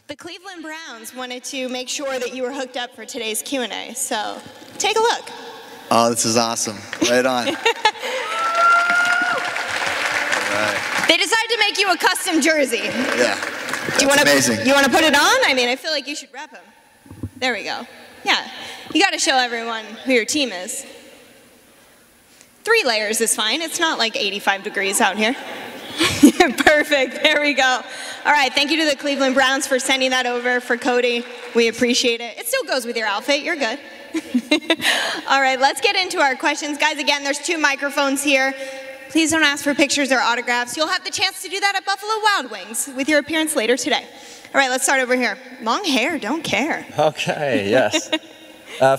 The Cleveland Browns wanted to make sure that you were hooked up for today's Q&A, so take a look. Oh, this is awesome. Right on. All right. They decided to make you a custom jersey. Yeah, amazing. You want to put it on? I mean, I feel like you should rep him. There we go. Yeah, you got to show everyone who your team is. 3 layers is fine. It's not like 85 degrees out here. Perfect. There we go. All right. Thank you to the Cleveland Browns for sending that over for Cody. We appreciate it. It still goes with your outfit. You're good. All right. Let's get into our questions. Guys, again, there's 2 microphones here. Please don't ask for pictures or autographs. You'll have the chance to do that at Buffalo Wild Wings with your appearance later today. All right. Let's start over here. Long hair. Don't care. Okay. Yes.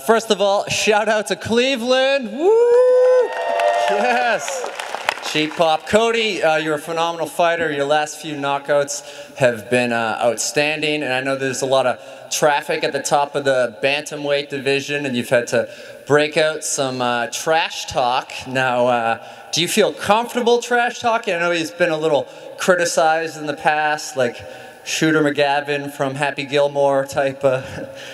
First of all, shout out to Cleveland. Woo! Yes. Sheep Pop. Cody, you're a phenomenal fighter. Your last few knockouts have been outstanding, and I know there's a lot of traffic at the top of the bantamweight division, and you've had to break out some trash talk. Now, do you feel comfortable trash talking? I know he's been a little criticized in the past, like Shooter McGavin from Happy Gilmore type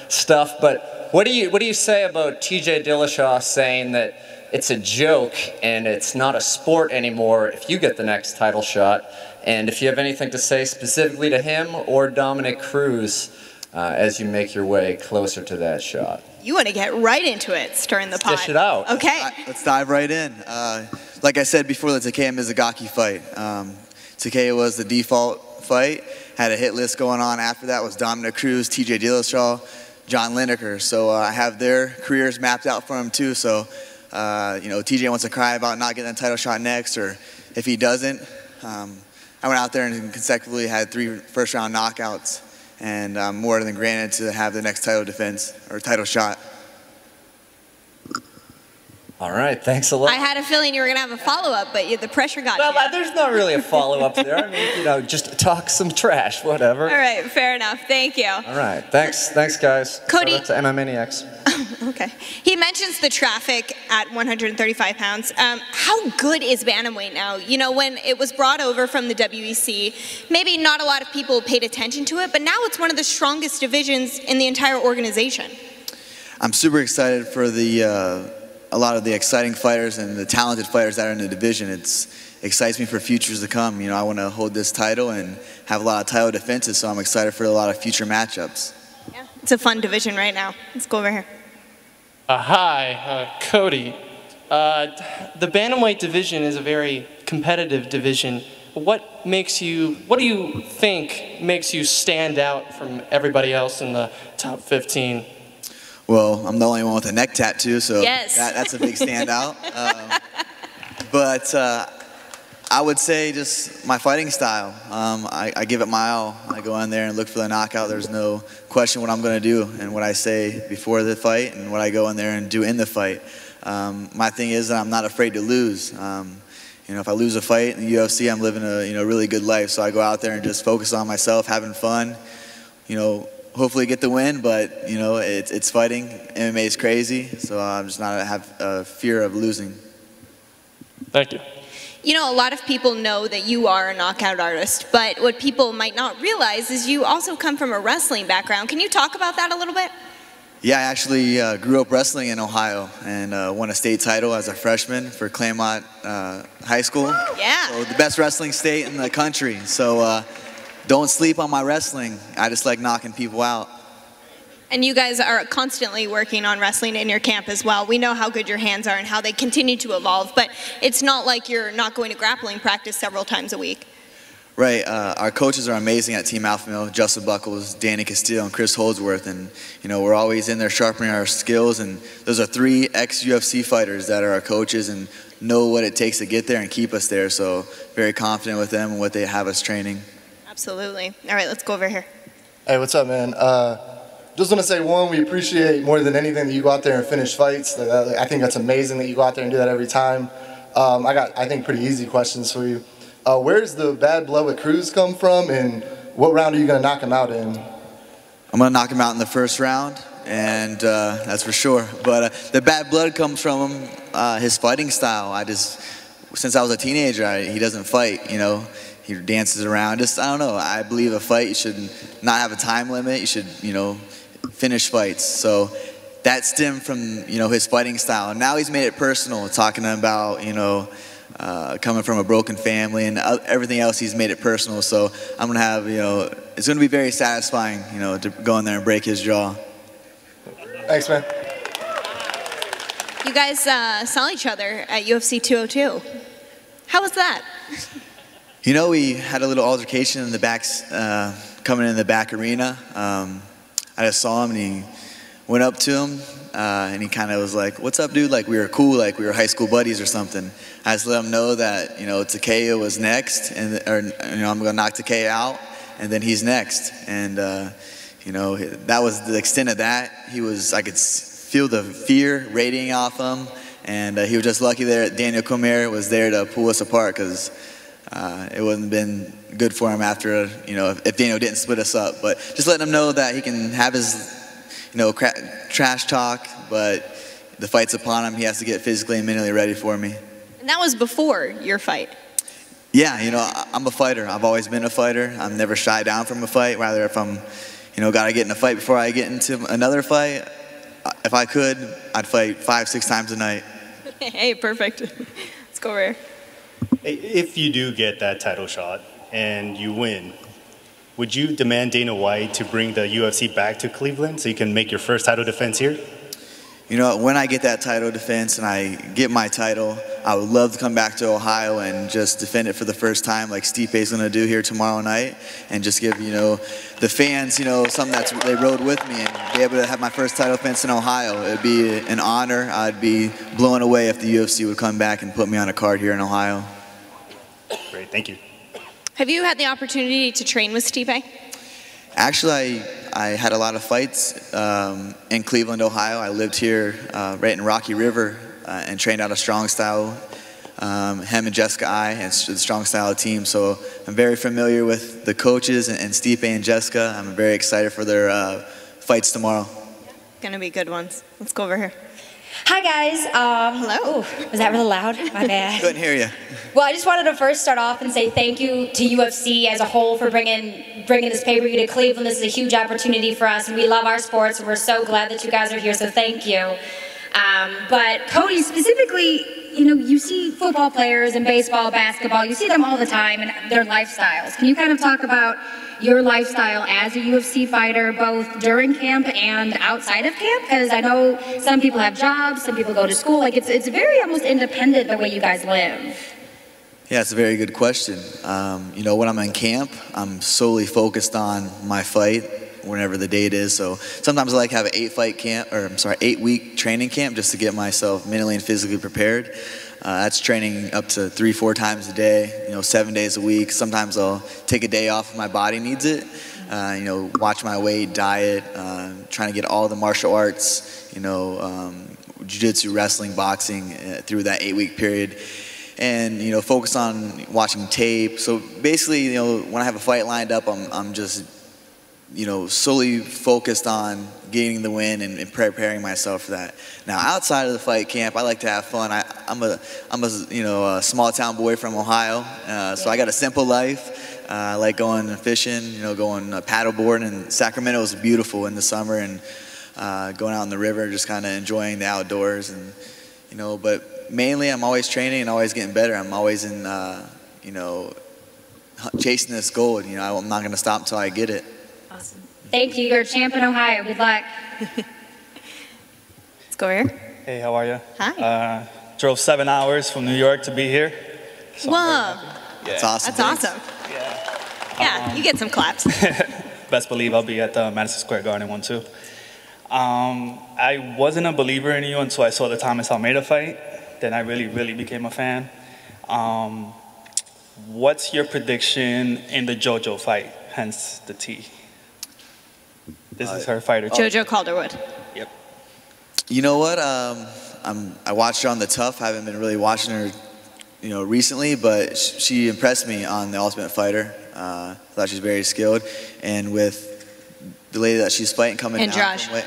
stuff, but what do you say about TJ Dillashaw saying that it's a joke and it's not a sport anymore if you get the next title shot? And if you have anything to say specifically to him or Dominic Cruz as you make your way closer to that shot. You want to get right into it, stirring the pot. Dish it out. Okay. Let's dive right in. Like I said before, the Takeo Mizugaki fight. Takeo was the default fight. Had a hit list going on. After that was Dominic Cruz, TJ Dillashaw, John Lineker. So I have their careers mapped out for them too. So you know, TJ wants to cry about not getting a title shot next, or if he doesn't, I went out there and consecutively had 3 first-round knockouts, and I'm more than granted to have the next title defense or title shot. All right, thanks a lot. I had a feeling you were going to have a follow-up, but the pressure got you. Well, there's not really a follow-up there. I mean, you know, just talk some trash, whatever. All right, fair enough. Thank you. All right, thanks guys. Cody. Shout out to MMAniacs. Okay. He mentions the traffic at 135 pounds. How good is bantamweight now? You know, when it was brought over from the WEC, maybe not a lot of people paid attention to it, but now it's one of the strongest divisions in the entire organization. I'm super excited for a lot of the exciting fighters and the talented fighters that are in the division. It excites me for futures to come. You know, I want to hold this title and have a lot of title defenses, so I'm excited for a lot of future matchups. Yeah, it's a fun division right now. Let's go over here. Hi, Cody. The bantamweight division is a very competitive division. What do you think makes you stand out from everybody else in the top 15? Well, I'm the only one with a neck tattoo, so yes. that's a big standout. But I would say just my fighting style. I give it my all. I go in there and look for the knockout. There's no question what I'm going to do and what I say before the fight and what I go in there and do in the fight. My thing is that I'm not afraid to lose. You know, if I lose a fight in the UFC, I'm living a really good life. So I go out there and just focus on myself, having fun. You know, hopefully get the win, but you know, it's fighting. MMA is crazy, so I'm just not have a fear of losing. Thank you. You know, a lot of people know that you are a knockout artist, but what people might not realize is you also come from a wrestling background. Can you talk about that a little bit? Yeah, I actually grew up wrestling in Ohio and won a state title as a freshman for Claremont High School. Yeah. So the best wrestling state in the country. So don't sleep on my wrestling. I just like knocking people out. And you guys are constantly working on wrestling in your camp as well. We know how good your hands are and how they continue to evolve, but it's not like you're not going to grappling practice several times a week. Right. Our coaches are amazing at Team Alpha Male. Justin Buckles, Danny Castillo, and Chris Holdsworth. And, you know, we're always in there sharpening our skills. And those are 3 ex-UFC fighters that are our coaches and know what it takes to get there and keep us there. So very confident with them and what they have us training. Absolutely. All right, let's go over here. Hey, what's up, man? Just want to say, one, we appreciate more than anything that you go out there and finish fights. I think that's amazing that you go out there and do that every time. I got, I think, pretty easy questions for you. Where's the bad blood with Cruz come from, and what round are you going to knock him out in? I'm going to knock him out in the first round, and that's for sure. But the bad blood comes from him, his fighting style. since I was a teenager, he doesn't fight, you know. He dances around. Just, I don't know. I believe a fight, you should not have a time limit. You should, you know, finish fights. So that stemmed from, you know, his fighting style. And now he's made it personal, talking about, you know, coming from a broken family and everything else. He's made it personal. So I'm going to have, you know, it's going to be very satisfying, you know, to go in there and break his jaw. Thanks, man. You guys saw each other at UFC 202. How was that? You know, we had a little altercation in the back, coming in the back arena. I just saw him and he went up to him and he kind of was like, "What's up, dude?" Like we were cool, like we were high school buddies or something. I just let him know that, you know, Takeo was next, and or you know, I'm gonna knock Takeo out, and then he's next. And you know, that was the extent of that. I could feel the fear radiating off him, and he was just lucky that Daniel Cormier was there to pull us apart, because it wouldn't have been good for him after, you know, if Daniel didn't split us up. But just letting him know that he can have his, you know, trash talk, but the fight's upon him. He has to get physically and mentally ready for me. And that was before your fight. Yeah, you know, I'm a fighter. I've always been a fighter. I'm never shy down from a fight. Rather, if I'm, you know, got to get in a fight before I get into another fight, if I could, I'd fight 5-6 times a night. Hey, perfect. Let's go over here. If you do get that title shot and you win, would you demand Dana White to bring the UFC back to Cleveland so you can make your first title defense here? You know, when I get that title defense and I get my title, I would love to come back to Ohio and just defend it for the first time, like Stipe's going to do here tomorrow night, and just give, you know, the fans, you know, something that's they rode with me, and be able to have my first title defense in Ohio. It'd be an honor. I'd be blown away if the UFC would come back and put me on a card here in Ohio. Great, thank you. Have you had the opportunity to train with Stipe? Actually, I had a lot of fights in Cleveland, Ohio. I lived here right in Rocky River and trained out of Strong Style. Him and Jessica and the Strong Style team. So I'm very familiar with the coaches and Stipe and Jessica. I'm very excited for their fights tomorrow. Gonna be good ones. Let's go over here. Hi guys. Hello. Was that really loud? My bad. Couldn't hear you. Well, I just wanted to first start off and say thank you to UFC as a whole for bringing this pay-per-view to Cleveland. This is a huge opportunity for us, and we love our sports, and we're so glad that you guys are here, so thank you. But Cody, specifically, you know, you see football players and baseball, basketball, you see them all the time and their lifestyles. Can you kind of talk about your lifestyle as a UFC fighter, both during camp and outside of camp? Because I know some people have jobs, some people go to school. Like, it's very almost independent the way you guys live. Yeah, it's a very good question. You know, when I'm in camp, I'm solely focused on my fight, whenever the date is. So sometimes I like to have an 8-week training camp just to get myself mentally and physically prepared. That's training up to 3-4 times a day, you know, 7 days a week. Sometimes I'll take a day off if my body needs it. You know, watch my weight, diet, trying to get all the martial arts, you know, jiu-jitsu, wrestling, boxing through that 8-week period. And, you know, focus on watching tape. So basically, you know, when I have a fight lined up, I'm just, you know, solely focused on getting the win and preparing myself for that. Now, outside of the fight camp, I like to have fun. I'm a you know, a small town boy from Ohio, so I got a simple life. I like going fishing, you know, going paddleboarding, and Sacramento is beautiful in the summer, and going out in the river, just kind of enjoying the outdoors, and you know. But mainly, I'm always training and always getting better. I'm always in, you know, chasing this goal. You know, I'm not going to stop until I get it. Awesome. Thank you. You're a champ in Ohio. Good luck. Let's go here. Hey, how are you? Hi. Drove 7 hours from New York to be here. So whoa. That's awesome. That's awesome. Yeah, you get some claps. Best believe I'll be at the Madison Square Garden one too. I wasn't a believer in you until I saw the Thomas Almeida fight. Then I really became a fan. What's your prediction in the JoJo fight, hence the T? This is her fighter. JoJo Calderwood. Yep. You know what? I watched her on the Tough. I haven't been really watching her, you know, recently, but she impressed me on the Ultimate Fighter. I thought she was very skilled, and with the lady that she's fighting coming down from weight,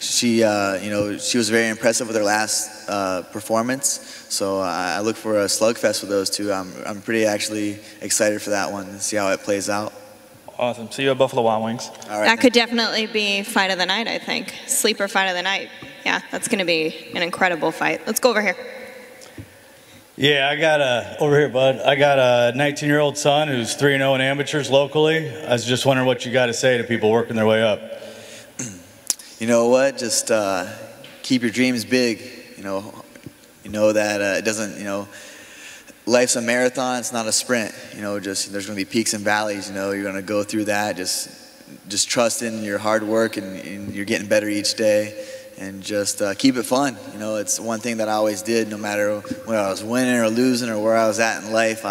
she, you know, she was very impressive with her last performance. So I look for a slugfest with those two. I'm pretty actually excited for that one and see how it plays out. Awesome. See you at Buffalo Wild Wings. All right. That could definitely be fight of the night, I think. Sleeper fight of the night. Yeah, that's going to be an incredible fight. Let's go over here. Yeah, I got over here, bud. I got a 19-year-old son who's 3-0 in amateurs locally. I was just wondering what you got to say to people working their way up. You know what? Just keep your dreams big. You know that it doesn't. You know, life's a marathon. It's not a sprint. You know, just there's going to be peaks and valleys. You know, you're going to go through that. Just trust in your hard work, and you're getting better each day. And just keep it fun. You know, it's one thing that I always did, no matter whether I was winning or losing or where I was at in life.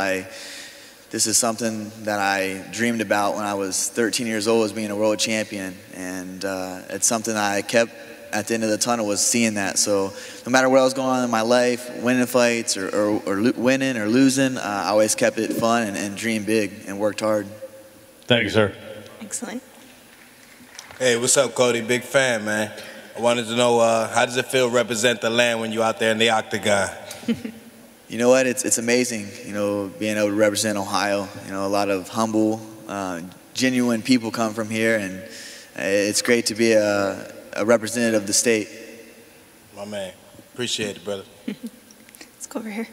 This is something that I dreamed about when I was 13 years old, was being a world champion. And it's something that I kept at the end of the tunnel, was seeing that. So no matter what was going on in my life, winning fights or winning or losing, I always kept it fun and dreamed big and worked hard. Thank you, sir. Excellent. Hey, what's up, Cody? Big fan, man. I wanted to know, how does it feel to represent the land when you're out there in the octagon? You know what? It's amazing, you know, being able to represent Ohio. You know, a lot of humble, genuine people come from here, and it's great to be a representative of the state. My man. Appreciate it, brother. Let's go over here.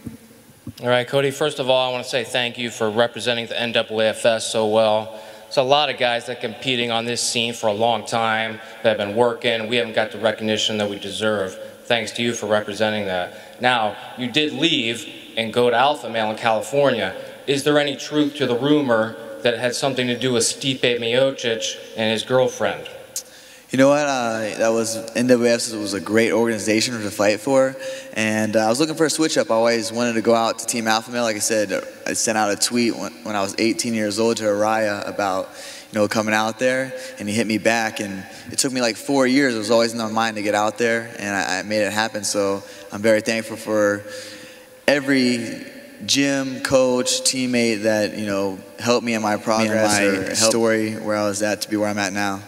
All right, Cody, first of all, I want to say thank you for representing the NAAFS so well. There's a lot of guys that are competing on this scene for a long time that have been working. We haven't got the recognition that we deserve. Thanks to you for representing that. Now, you did leave and go to Alpha Male in California. Is there any truth to the rumor that it had something to do with Stipe Miocic and his girlfriend? You know what? That was NWF was a great organization to fight for, and I was looking for a switch up. I always wanted to go out to Team Alpha Male. Like I said, I sent out a tweet when I was 18 years old to Araya about, you know, coming out there, and he hit me back. And it took me like 4 years. It was always in my mind to get out there, and I made it happen. So I'm very thankful for every gym, coach, teammate that, you know, helped me in my progress or story where I was at to be where I'm at now.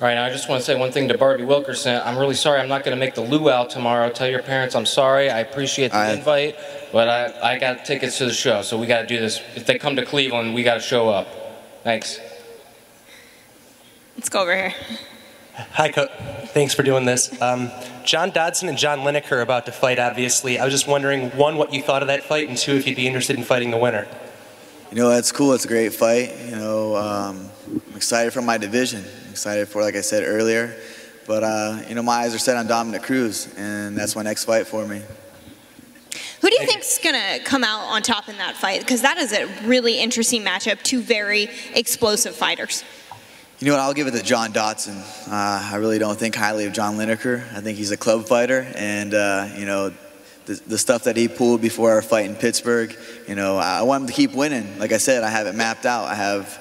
All right, now I just want to say one thing to Barbie Wilkerson. I'm really sorry I'm not going to make the luau tomorrow. Tell your parents I'm sorry. I appreciate the invite, but I got tickets to the show, so we got to do this. If they come to Cleveland, we got to show up. Thanks. Let's go over here. Hi, thanks for doing this. John Dodson and John Lineker are about to fight, obviously. I was just wondering, one, what you thought of that fight, and two, if you'd be interested in fighting the winner. You know, that's cool. It's a great fight. You know, I'm excited for my division. I'm excited for, like I said earlier. But, you know, my eyes are set on Dominic Cruz, and that's my next fight for me. Who do you think's going to come out on top in that fight? Because that is a really interesting matchup, two very explosive fighters. You know what, I'll give it to John Dodson. I really don't think highly of John Lineker. I think he's a club fighter, and, you know, the stuff that he pulled before our fight in Pittsburgh, you know, I want him to keep winning. Like I said, I have it mapped out. I have,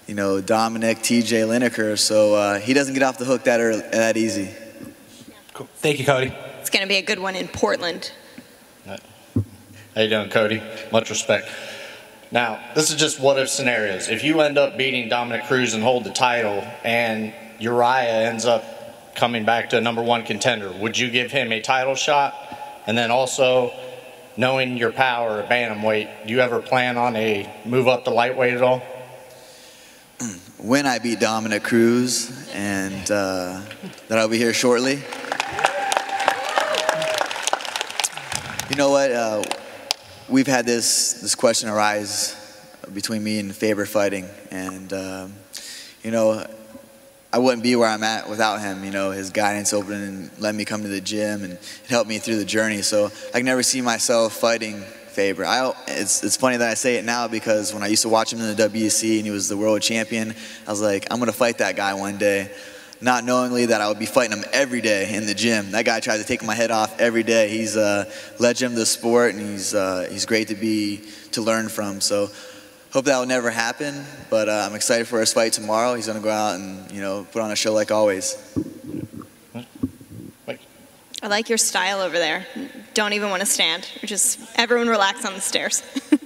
you know, Dominic, TJ, Lineker, so he doesn't get off the hook that easy. Cool. Thank you, Cody. It's going to be a good one in Portland. How you doing, Cody? Much respect. Now, this is just what-if scenarios. If you end up beating Dominic Cruz and hold the title, and Uriah ends up coming back to a #1 contender, would you give him a title shot? And then also, knowing your power at bantamweight, do you ever plan on a move up to lightweight at all? When I beat Dominic Cruz, and that I'll be here shortly. You know what? We've had this question arise between me and Faber fighting, and you know, I wouldn't be where I'm at without him. You know, his guidance opening and letting me come to the gym, and it helped me through the journey. So I can never see myself fighting Faber. It's funny that I say it now, because when I used to watch him in the WEC and he was the world champion, I was like, I'm gonna fight that guy one day, not knowingly that I would be fighting him every day in the gym. That guy tries to take my head off every day. He's a legend of the sport, and he's great to learn from. So hope that will never happen, but I'm excited for his fight tomorrow. He's gonna go out and, you know, put on a show like always. I like your style over there. Don't even want to stand. Just everyone relax on the stairs.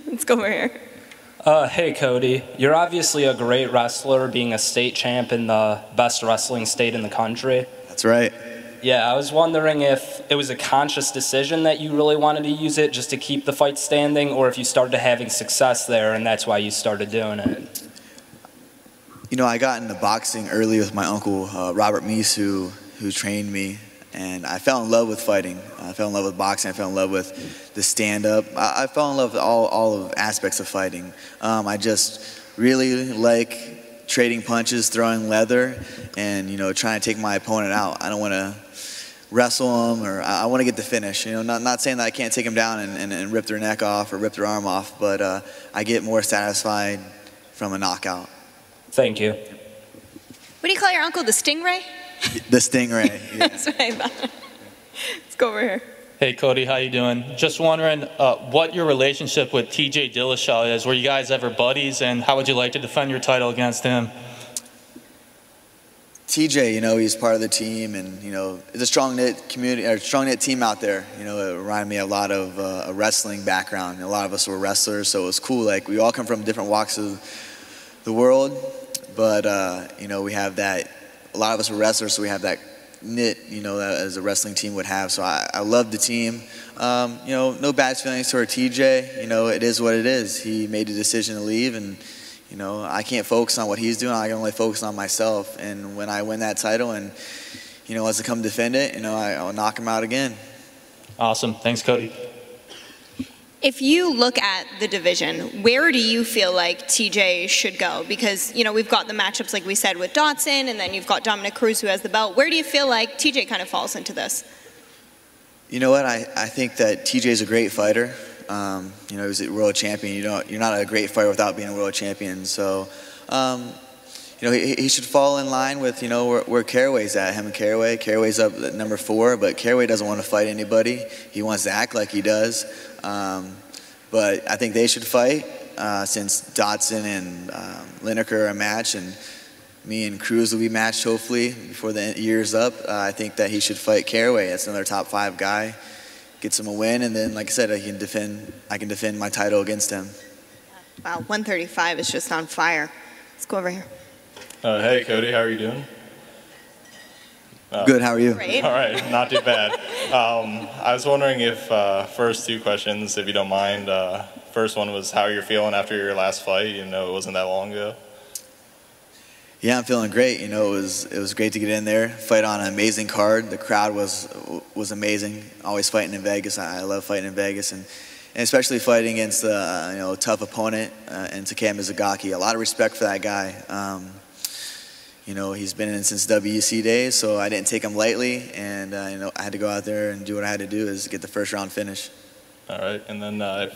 Let's go over here. Hey, Cody. You're obviously a great wrestler, being a state champ in the best wrestling state in the country. That's right. Yeah, I was wondering if it was a conscious decision that you really wanted to use it just to keep the fight standing, or if you started having success there and that's why you started doing it. You know, I got into boxing early with my uncle, Robert Meese, who trained me, and I fell in love with fighting. I fell in love with boxing. I fell in love with the stand-up. I fell in love with all of aspects of fighting. I just really like trading punches, throwing leather, and, you know, trying to take my opponent out. I don't want to wrestle them, or I want to get the finish. You know, not saying that I can't take them down and rip their neck off or rip their arm off, but I get more satisfied from a knockout. Thank you. What do you call your uncle, the Stingray? The Stingray. Yeah. That's what I thought. Let's go over here. Hey Cody, how you doing? Just wondering what your relationship with TJ Dillashaw is. Were you guys ever buddies, and how would you like to defend your title against him? TJ, you know, he's part of the team, and, you know, it's a strong-knit community, or strong-knit team out there. You know, it reminded me a lot of a wrestling background. A lot of us were wrestlers, so it was cool. Like, we all come from different walks of the world, but, you know, we have that, a lot of us were wrestlers, so we have that knit, you know, as a wrestling team would have. So I love the team. You know, no bad feelings toward TJ. You know, it is what it is. He made the decision to leave, and, you know, I can't focus on what he's doing. I can only focus on myself. And when I win that title and, you know, as I come defend it, you know, I'll knock him out again. Awesome. Thanks, Cody. If you look at the division, where do you feel like TJ should go? Because, you know, we've got the matchups, like we said, with Dotson, and then you've got Dominic Cruz, who has the belt. Where do you feel like TJ kind of falls into this? You know what? I think that TJ's a great fighter. You know, he's a world champion. You're not a great fighter without being a world champion. So, you know, he should fall in line with, you know, where Caraway's at. Him and Caraway. Caraway's up at number 4, but Caraway doesn't want to fight anybody. He wants to act like he does. But I think they should fight since Dotson and Lineker are a match, and me and Cruz will be matched hopefully before the year's up. I think that he should fight Caraway. That's another top 5 guy. Gets him a win, and then, like I said, I can defend my title against him. Wow, 135 is just on fire. Let's go over here. Hey, Cody, how are you doing? Good, how are you? Great. All right, not too bad. I was wondering if, first 2 questions, if you don't mind. First one was how you're feeling after your last fight. You know, it wasn't that long ago. Yeah, I'm feeling great. You know, it was great to get in there, fight on an amazing card. The crowd was amazing. Always fighting in Vegas. I love fighting in Vegas, and especially fighting against a you know, tough opponent in Takam Mizugaki. A lot of respect for that guy. You know, he's been in since WEC days, so I didn't take him lightly, and you know, I had to go out there and do what I had to do, is get the first round finish. All right, and then if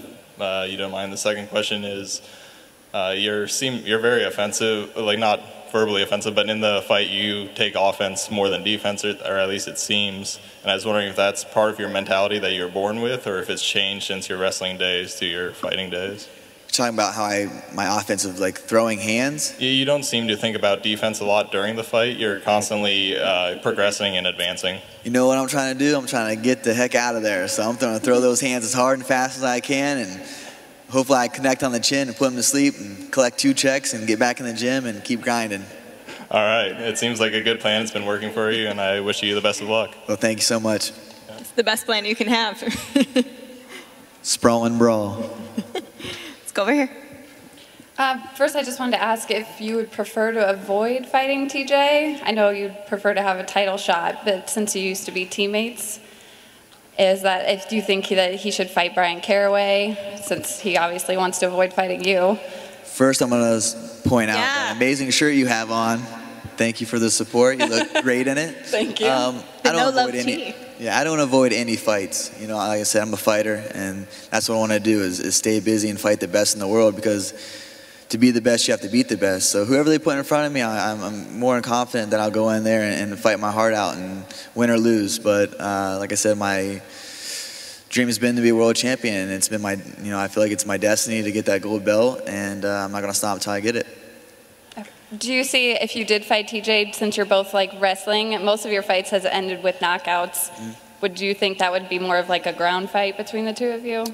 you don't mind, the second question is, you're very offensive, like not verbally offensive, but in the fight you take offense more than defense, or at least it seems. And I was wondering if that's part of your mentality that you're born with, or if it's changed since your wrestling days to your fighting days. You're talking about how my offensive, like throwing hands? You don't seem to think about defense a lot during the fight. You're constantly progressing and advancing. You know what I'm trying to do? I'm trying to get the heck out of there. So I'm trying to throw those hands as hard and fast as I can, and hopefully I connect on the chin and put him to sleep and collect 2 checks and get back in the gym and keep grinding. All right. It seems like a good plan. It's been working for you, and I wish you the best of luck. Well, thank you so much. It's the best plan you can have. Sprawl and brawl. Let's go over here. First, I just wanted to ask if you would prefer to avoid fighting TJ. I know you'd prefer to have a title shot, but since you used to be teammates, do you think that he should fight Brian Caraway, since he obviously wants to avoid fighting you? First, I'm going to point out that amazing shirt you have on. Thank you for the support. You look great in it. Thank you. I don't avoid any fights. You know, like I said, I'm a fighter, and that's what I want to do is stay busy and fight the best in the world, because to be the best, you have to beat the best. So whoever they put in front of me, I'm more than confident that I'll go in there and fight my heart out and win or lose. But like I said, my dream has been to be a world champion, and it's been I feel like it's my destiny to get that gold belt, and I'm not going to stop until I get it. Do you see, if you did fight TJ, since you're both like wrestling, most of your fights has ended with knockouts, would you think that would be more of like a ground fight between the 2 of you?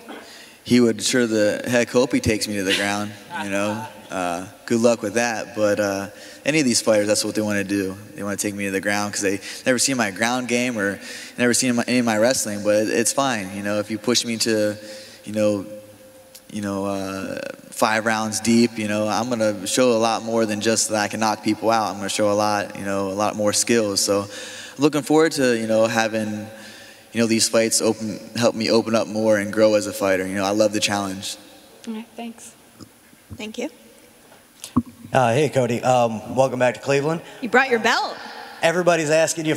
he would sure the heck hope he takes me to the ground, you know. Good luck with that. But any of these fighters, that's what they want to do. They want to take me to the ground because they never seen my ground game or never seen any of my wrestling. But it's fine, you know. If you push me to, 5 rounds deep, you know, I'm gonna show a lot more than just that I can knock people out. I'm gonna show a lot, a lot more skills. So, I'm looking forward to, having, these fights help me open up more and grow as a fighter. I love the challenge. All right, thanks. Thank you. Hey, Cody. Welcome back to Cleveland. You brought your belt. Everybody's asking you